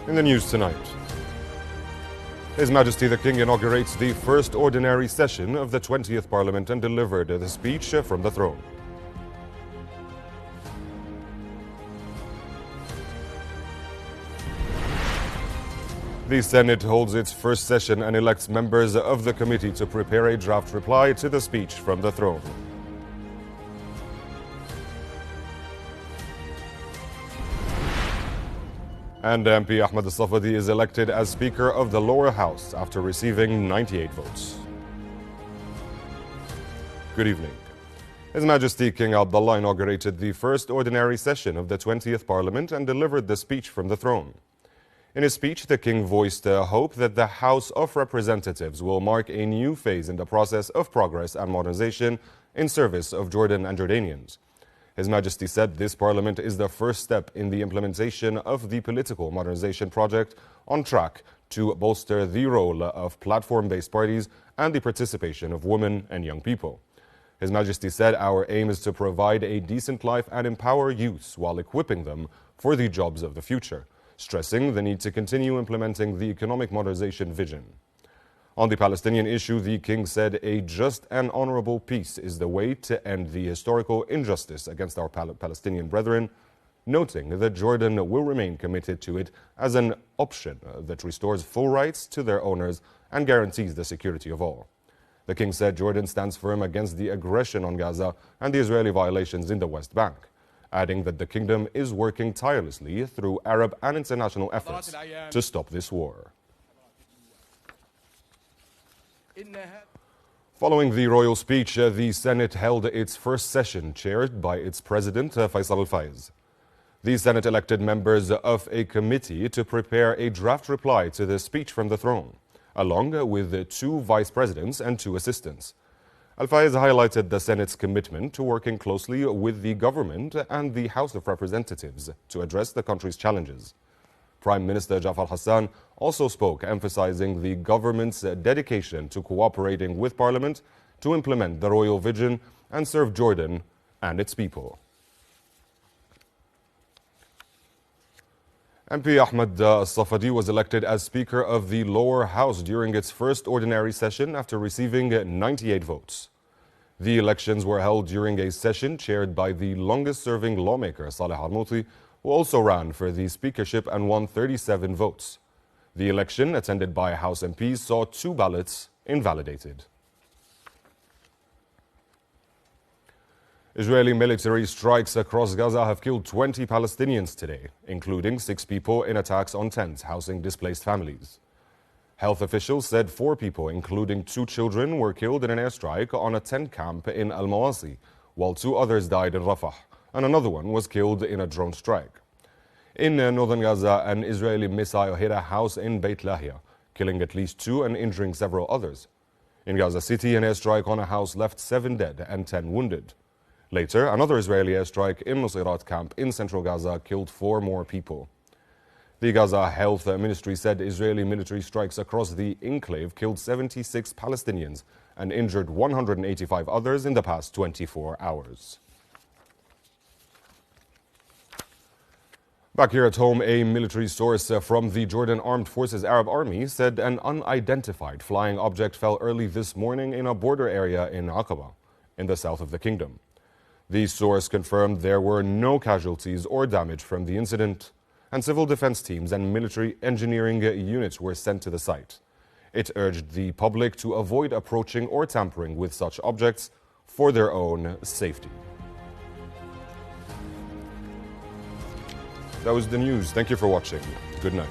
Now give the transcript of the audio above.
In the news tonight, His Majesty the King inaugurates the first ordinary session of the 20th Parliament and delivered the speech from the throne. The Senate holds its first session and elects members of the committee to prepare a draft reply to the speech from the throne. And MP Ahmed Al-Safadi is elected as Speaker of the Lower House after receiving 98 votes. Good evening. His Majesty King Abdullah inaugurated the first ordinary session of the 20th Parliament and delivered the speech from the throne. In his speech, the King voiced hope that the House of Representatives will mark a new phase in the process of progress and modernization in service of Jordan and Jordanians. His Majesty said this Parliament is the first step in the implementation of the political modernization project on track to bolster the role of platform-based parties and the participation of women and young people. His Majesty said our aim is to provide a decent life and empower youths while equipping them for the jobs of the future, stressing the need to continue implementing the economic modernization vision. On the Palestinian issue, the King said a just and honorable peace is the way to end the historical injustice against our Palestinian brethren, noting that Jordan will remain committed to it as an option that restores full rights to their owners and guarantees the security of all. The King said Jordan stands firm against the aggression on Gaza and the Israeli violations in the West Bank, adding that the kingdom is working tirelessly through Arab and international efforts to stop this war. Following the royal speech, the Senate held its first session chaired by its president, Faisal Al-Faiz. The Senate elected members of a committee to prepare a draft reply to the speech from the throne, along with 2 vice presidents and 2 assistants. Al-Faiz highlighted the Senate's commitment to working closely with the government and the House of Representatives to address the country's challenges. Prime Minister Jafar Hassan also spoke, emphasizing the government's dedication to cooperating with Parliament to implement the royal vision and serve Jordan and its people. MP Ahmed Al-Safadi was elected as Speaker of the Lower House during its first ordinary session after receiving 98 votes. The elections were held during a session chaired by the longest-serving lawmaker, Saleh Armouti, who also ran for the speakership and won 37 votes. The election, attended by House MPs, saw 2 ballots invalidated. Israeli military strikes across Gaza have killed 20 Palestinians today, including 6 people in attacks on tents housing displaced families. Health officials said 4 people, including 2 children, were killed in an airstrike on a tent camp in Al-Mawasi, while 2 others died in Rafah, and another one was killed in a drone strike. In northern Gaza, an Israeli missile hit a house in Beit Lahia, killing at least 2 and injuring several others. In Gaza City, an airstrike on a house left 7 dead and 10 wounded. Later, another Israeli airstrike in Nusirat camp in central Gaza killed 4 more people. The Gaza Health Ministry said Israeli military strikes across the enclave killed 76 Palestinians and injured 185 others in the past 24 hours. Back here at home, a military source from the Jordan Armed Forces Arab Army said an unidentified flying object fell early this morning in a border area in Aqaba, in the south of the kingdom. The source confirmed there were no casualties or damage from the incident, and civil defense teams and military engineering units were sent to the site. It urged the public to avoid approaching or tampering with such objects for their own safety. That was the news. Thank you for watching. Good night.